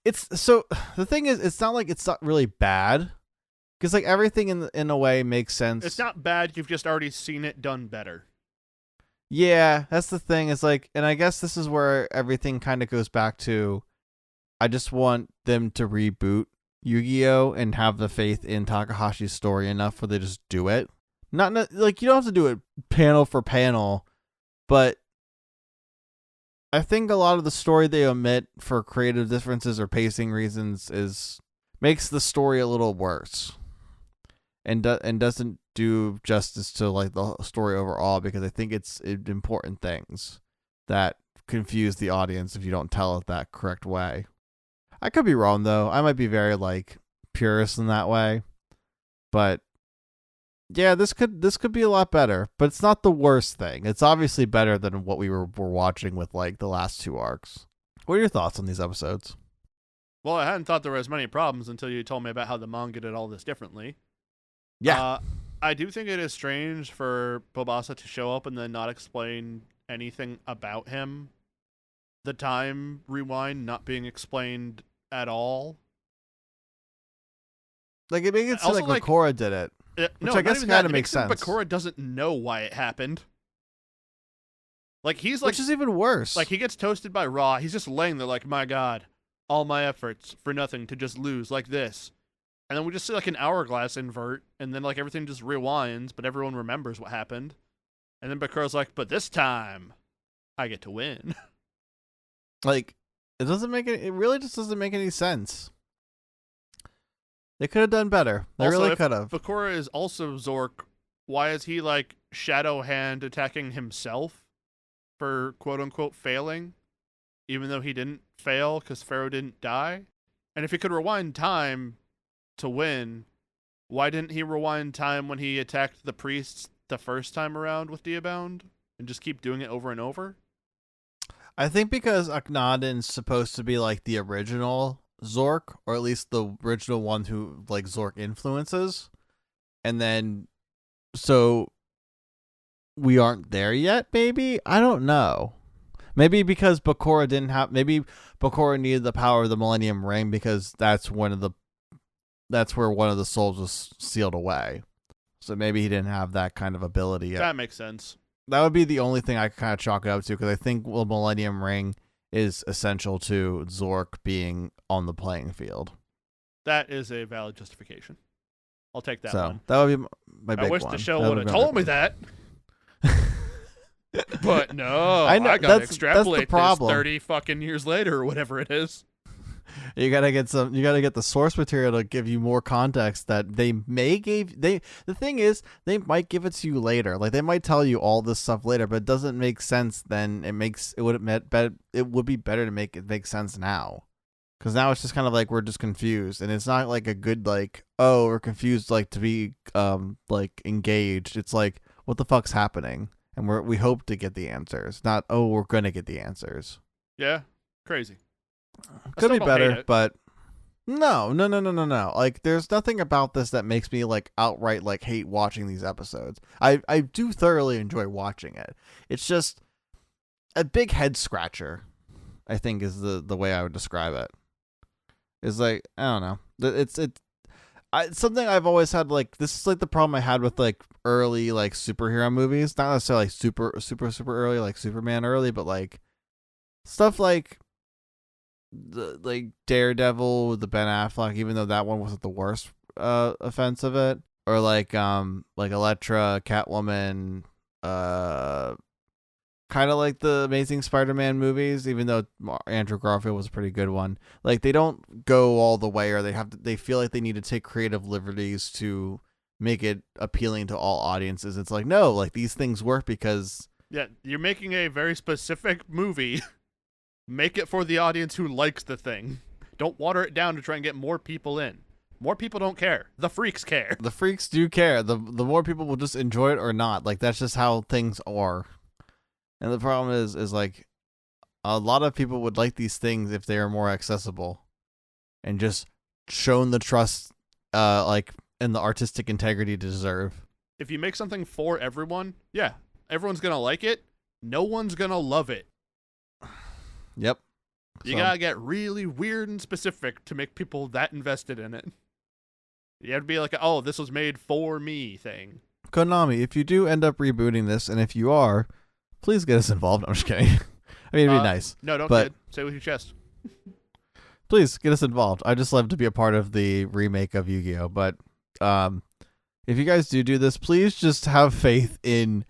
it's so the thing is, it's not like it's not really bad because like everything in a way makes sense. It's not bad. You've just already seen it done better. Yeah, that's the thing. It's like, and I guess this is where everything kind of goes back to, I just want them to reboot Yu-Gi-Oh! And have the faith in Takahashi's story enough where they just do it. Not like you don't have to do it panel for panel, but I think a lot of the story they omit for creative differences or pacing reasons makes the story a little worse, and doesn't do justice to like the story overall, because I think it's important things that confuse the audience if you don't tell it that correct way. I could be wrong though. I might be very like purist in that way, but yeah, this could be a lot better, but it's not the worst thing. It's obviously better than what we were watching with like the last two arcs. What are your thoughts on these episodes? Well, I hadn't thought there were as many problems until you told me about how the manga did all this differently. Yeah. I do think it is strange for Bobasa to show up and then not explain anything about him. The time rewind not being explained at all. Like it makes it seem like Bakura did it. Which I guess kind of makes sense. Bakura doesn't know why it happened. Like he's like, which is even worse. Like he gets toasted by Ra. He's just laying there like, my God, all my efforts for nothing to just lose like this. And then we just see like an hourglass invert, and then like everything just rewinds, but everyone remembers what happened. And then Bakura's like, but this time, I get to win. Like, it really just doesn't make any sense. They could have done better. They Also, really if could have. Bakura is also Zork, why is he like Shadow Hand attacking himself for quote unquote failing, even though he didn't fail because Pharaoh didn't die? And if he could rewind time to win, why didn't he rewind time when he attacked the priests the first time around with Diabound and just keep doing it over and over? I think because Akhenaten's supposed to be like the original Zork, or at least the original one who like Zork influences, and then so we aren't there yet. Maybe, I don't know. Maybe because Bakura didn't have. Maybe Bakura needed the power of the Millennium Ring because that's where one of the souls was sealed away. So maybe he didn't have that kind of ability yet. That makes sense. That would be the only thing I could kind of chalk it up to, because I think the Millennium Ring is essential to Zork being on the playing field. That is a valid justification. I'll take that one. That would be my big one. I wish the show would have told me that. But no, I know, I gotta that's extrapolate the problem. this 30 fucking years later or whatever it is. You gotta get the source material to give you more context that they may the thing is, they might give it to you later. Like, they might tell you all this stuff later, but it doesn't make sense then. It would be better to make it make sense now. Because now it's just kind of like we're just confused, and it's not like a good like, oh, we're confused, like to be like engaged. It's like, what the fuck's happening? And we hope to get the answers, not, oh, we're gonna get the answers. Yeah, crazy. Could be better, but no. Like, there's nothing about this that makes me like outright like hate watching these episodes. I do thoroughly enjoy watching it. It's just a big head scratcher, I think, is the way I would describe it. It's like, I don't know. It's something I've always had, like, this is like the problem I had with like early like superhero movies. Not necessarily like super early, like Superman early, but like stuff like like Daredevil with the Ben Affleck, even though that one wasn't the worst offense of it, or like Elektra, Catwoman, kind of like the Amazing Spider-Man movies, even though Andrew Garfield was a pretty good one. Like, they don't go all the way, or they feel like they need to take creative liberties to make it appealing to all audiences. It's like, no, like, these things work because you're making a very specific movie. Make it for the audience who likes the thing. Don't water it down to try and get more people in. More people don't care. The freaks care. The freaks do care. The more people will just enjoy it or not. Like, that's just how things are. And the problem is like, a lot of people would like these things if they are more accessible and just shown the trust, like, and the artistic integrity to deserve. If you make something for everyone, yeah, everyone's gonna like it. No one's gonna love it. Yep. You gotta get really weird and specific to make people that invested in it. You have to be like, oh, this was made for me thing. Konami, if you do end up rebooting this, and if you are, please get us involved. I'm just kidding. I mean, it'd be nice. No, don't kid. Say it with your chest. Please get us involved. I just love to be a part of the remake of Yu-Gi-Oh! But if you guys do this, please just have faith in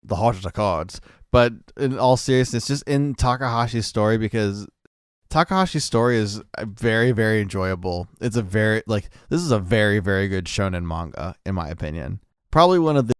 the heart of the cards. But in all seriousness, just in Takahashi's story, because Takahashi's story is very, very enjoyable. It's this is a very, very good shonen manga, in my opinion. Probably one of the